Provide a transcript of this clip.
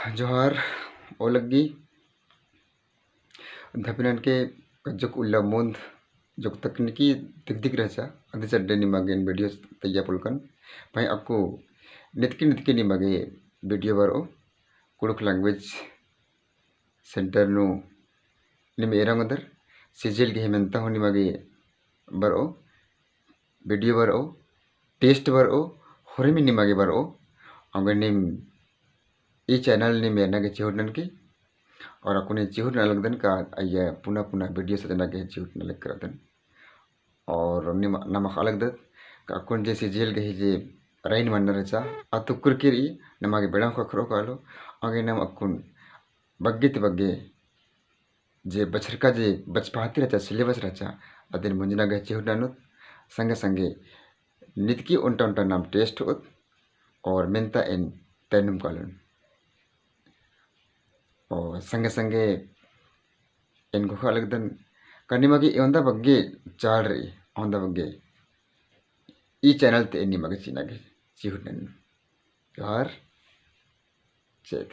जोहार ओलग्गी धपिनन के joke Ulla मोंद joke तकनीकी दिख रहा अदे चड्डे निमागे वीडियो तैया पुलकन भाई आपको नितके निमागे वीडियो बरो कुड़ुक लैंग्वेज सेंटर नु निम एरंगदर सीजल के हेमंता हो निमागे बरो वीडियो बरो टेस्ट बरो होरेमी निमागे बरो अंगे निम ई चैनल निम एरना के चिहुडन की और अकुने चिहुड न लगदन का आया पुना वीडियो सजना के चिहुड न लग करदन और निम नमक अलग दत का अकुन जे सीजल के जे राइन मन रचा अतुकुर किरी नमागे बेड़ा को खरो कालो आगे नम अकुन बग्गे जे बछरका जे बचपाती रचा सिलेबस रचा अदिन मुंजना गे चिहुड ननुत संगे संगे नितकी उन्टा नाम टेस्ट होत और मेंता इन तैनुम कालन और संगे संगे इन को अलग दन कनिमागे योंदा बग्गे चाल रही औंदा बग्गे ई चैनल ते निमागे चिनागे चिहुड ननु जोहार जय